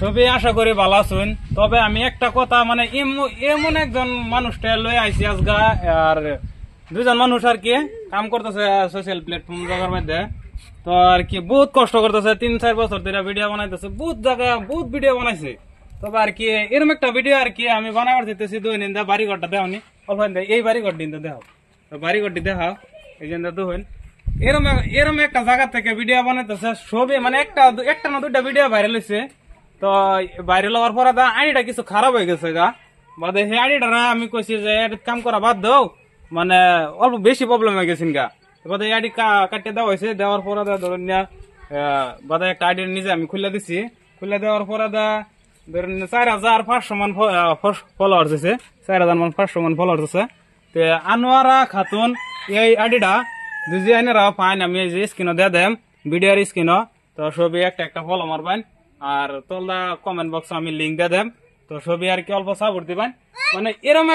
সবই আশা করি ভালো আছেন। তবে আমি একটা কথা মানে এমন একজন মানুষটা লই আইছি আজগা, আর দুজন মানুষ আর কি কাম করতেছে সোশ্যাল প্ল্যাটফর্ম জায়গার মধ্যে। তো আর কি বহুত কষ্ট করতেছে, 3-4 বছর ধরে ভিডিও বানাইতেছে, বহুত জায়গা বহুত ভিডিও বানাইছে। তবে আর কি এরকম একটা ভিডিও আর কি আমি বানাবার চাইতেছি। দৈনিক বাড়িঘরটা দেখাওনি অল্প, এই বাড়িঘর দিন দেখাও, বাড়িঘরটি দেখাও, এই জন্য দুহন এরম একটা জায়গা থেকে ভিডিও বানাইতেছে। সবই মানে একটা না দুইটা ভিডিও ভাইরাল হয়েছে। তো ভাইরাল হওয়ার পরে আইডিটা কিছু খারাপ হয়ে গেছে গা, বাদে সেই আইডিটা আমি কইছি যে কাম করা বাদ দাও, মানে অল্প বেশি প্রবলেম হয়ে গেছেন গা। বাদে আইডি কাটিয়ে দেওয়া হয়েছে। দেওয়ার পরে ধরেন বাদে একটা আইডি নিজে আমি খুলে দিছি। খুলে দেওয়ার পরে ধরেন 4,500 মান ফলোয়ার্স হয়েছে, 4,500 মান ফলোয়ার্স আছে। তে আনোয়ারা খাতুন এই আইডিটা দুজি আইনারা পাইন, আমি এই যে স্ক্রিনও দিয়ে দেম, ভিডিওর স্ক্রিনও। তো সবই একটা ফলো মারবেন, আর তোলা কমেন্ট বক্সে আমি লিঙ্ক দিয়ে দেম। তো সবই আর কি অল্প সাপোর্ট দিবেন। মানে এরকম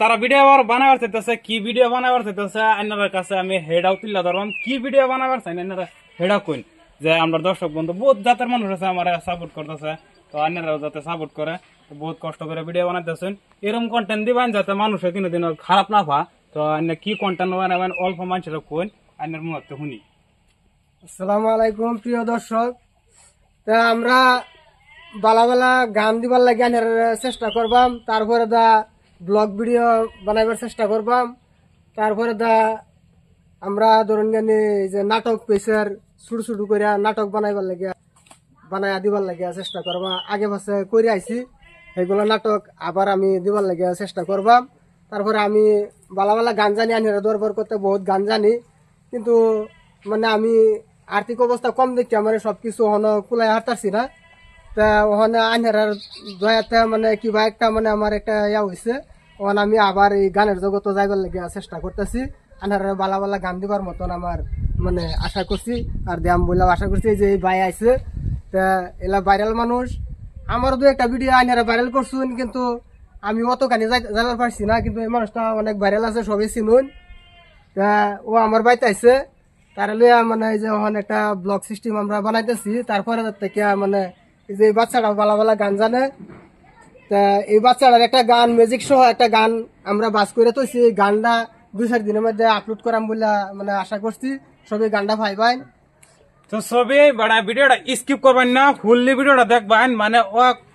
তারা ভিডিও বানাবার চাইতেছে, কি ভিডিও বানাবার চাইতেছে আইনার কাছে আমি হেডাও তুলে ধরলাম। কি ভিডিও বানাবার চাই আইনারা হেডাও কইন, যে আমরা দর্শক বন্ধু বহুত জাতের মানুষ আছে আমার সাপোর্ট করতেছে। তো আইনারাও যাতে সাপোর্ট করে, বহুত কষ্ট করে ভিডিও বানাইতেছেন। এরকম কন্টেন্ট দিবেন যাতে মানুষের কোনোদিন খারাপ না পা। তো কি কন্টেন্ট বানাবেন অল্প মানুষের কোন আইনের মুহূর্তে শুনি। আসসালামু আলাইকুম প্রিয় দর্শক। তা আমরা বালা বালা গান দিবার লাগে আনার চেষ্টা করবাম। তারপরে ব্লগ ভিডিও বানাইবার চেষ্টা করবাম। তারপরে আমরা ধরুন গানি যে নাটক পেছার ছোট ছোট করে নাটক বানাইবার লাগে বানাই দিবার লাগে চেষ্টা করবা। আগে পাশে করে আইছি সেইগুলো নাটক আবার আমি দিবার লাগে চেষ্টা করবাম। তারপরে আমি বালা বালা গান জানি, আনারা দরবার করতে বহুত গান জানি, কিন্তু মানে আমি আর্থিক অবস্থা কম দেখি আমার সবকিছু ওখানে কুলাই হাঁটতাছি না। তা ওখানে আনহারার দয়াতে মানে কিবা একটা মানে আমার একটা ইয়া হয়েছে, ওখানে আমি আবার এই গানের জগৎ যাইবার লাগে চেষ্টা করতেছি। আনহারার বালা বালা গান দিবার মতন আমার মানে আশা করছি, আর দেয়াম বললাম আশা করছি যে এই ভাই আইছে। তা এলা ভাইরাল মানুষ, আমারও দু একটা ভিডিও আনহারা ভাইরাল করছুন, কিন্তু আমি অতখানি যাইবার পারছি না। কিন্তু এই মানুষটা অনেক ভাইরাল আছে, সবই চিনুন। তা ও আমার বাড়িতে আইছে, তার লিয়া মানে এই যে ওখানে একটা ব্লগ সিস্টেম আমরা বানাইতেছি। তারপরে থেকে মানে এই যে বাচ্চাটা ভালো ভালো গান জানে, তা এই বাচ্চাটার একটা গান ম্যাজিক সহ একটা গান আমরা বাস করে তৈছি। এই গানটা 2-4 দিনের মধ্যে আপলোড করাম বলে মানে আশা করছি। সবই গানটা ভাইবাই। তো সবই বড় ভিডিওটা স্কিপ করবেন না, ফুললি ভিডিওটা দেখবেন। মানে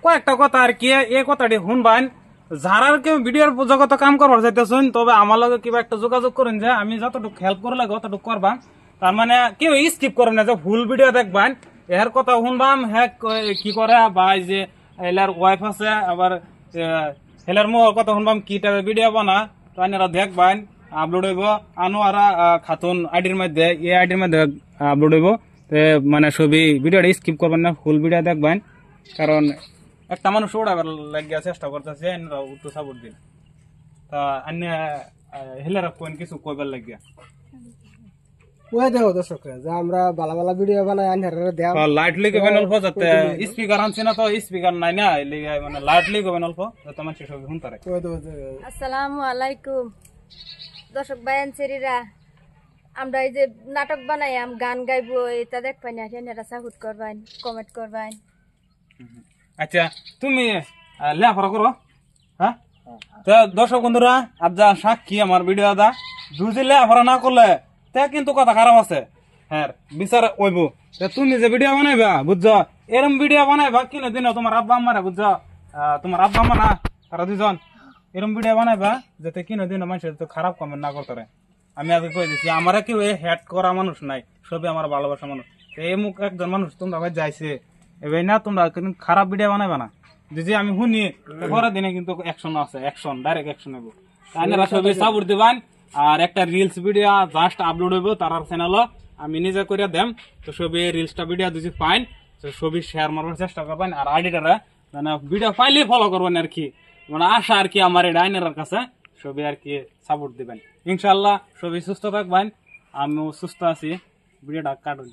কয়েকটা কথা আর কি এই কথাটি শুনবেন। যারা কেউ ভিডিওর জগত কাম করবার চাইতেছেন, তবে আমার লগে কিবা একটা যোগাযোগ করেন, যে আমি যতটুকু হেল্প করে লাগে অতটুকু করবা। তার মানে কেউ স্কিপ করবেন না, যে ফুল ভিডিও দেখবেন, এর কথা শুনবাম হ্যাঁ কি করে, বা যে এলার ওয়াইফ আছে, আবার হেলার মুখ কথা শুনবাম কি টাইপের ভিডিও বানা। তো আপনারা দেখবেন, আপলোড হইব আনোয়ারা খাতুন আইডির মধ্যে, এই আইডির মধ্যে আপলোড হইব। মানে সবই ভিডিওটা স্কিপ করবেন না, ফুল ভিডিও দেখবেন। কারণ একটা মানুষ ওড়াবার লাগিয়া চেষ্টা করতেছে, একটু সাপোর্ট দিন। তা হেলারা কোন কিছু কইবার লাগিয়া ওই দেখো দর্শকরা যে আমরা বালা বালা ভিডিও বানাই আনহারা দেও। লাইট লিখে অল্প, যাতে স্পিকার আনছি না, তো স্পিকার নাই না, মানে লাইট লিখে অল্প যাতে মানুষ সবই শুনতে পারে। আসসালামু আলাইকুম দর্শক ভাইয়ান সেরিরা, আমরা এই যে নাটক বানাই, গান গাইবো, এটা দেখবেন, আপনারা সাপোর্ট করবেন, কমেন্ট করবেন। আচ্ছা তুমি লেখাপড়া করো? হ্যাঁ, দর্শক বন্ধুরা আজ যা সাক্ষী আমার ভিডিও দা, যদি লেখাপড়া না করলে তা কিন্তু কথা খারাপ আছে। হ্যাঁ বিচার ওইব। তুমি যে ভিডিও বানাইবা বুঝছো, এরম ভিডিও বানাইবা কিনে দিন তোমার আব্বা আম্মারা বুঝছো, তোমার আব্বা আম্মা না তারা দুজন এরম ভিডিও বানাইবা যাতে কিনে দিন মানুষের তো খারাপ কমেন্ট না করতে। আমি আগে কয়ে দিচ্ছি, আমার কেউ হ্যাট করা মানুষ নাই, সবই আমার ভালোবাসা মানুষ। এই মুখ একজন মানুষ তোমরা ভাই যাইছে এবার না, তোমরা কিন্তু খারাপ ভিডিও বানাইবা না। যদি আমি শুনি পরের দিনে কিন্তু অ্যাকশন আছে, অ্যাকশন ডাইরেক্ট অ্যাকশন হইব। আপনারা সবই সাপোর্ট দিবেন। আর একটা রিলস ভিডিও জাস্ট আপলোড হইব তার চ্যানেল, আমি নিজে করে দেম। তো সবই রিলসটা ভিডিও যদি পাইন তো সবই শেয়ার মারবার চেষ্টা করবেন। আর আইডিটারা মানে ভিডিও পাইলে ফলো করবেন আর কি, মানে আশা আর কি আমার এই আইনের কাছে সবই আর কি সাপোর্ট দিবেন। ইনশাল্লাহ সবই সুস্থ থাকবেন, আমিও সুস্থ আছি। ভিডিওটা কাটুন।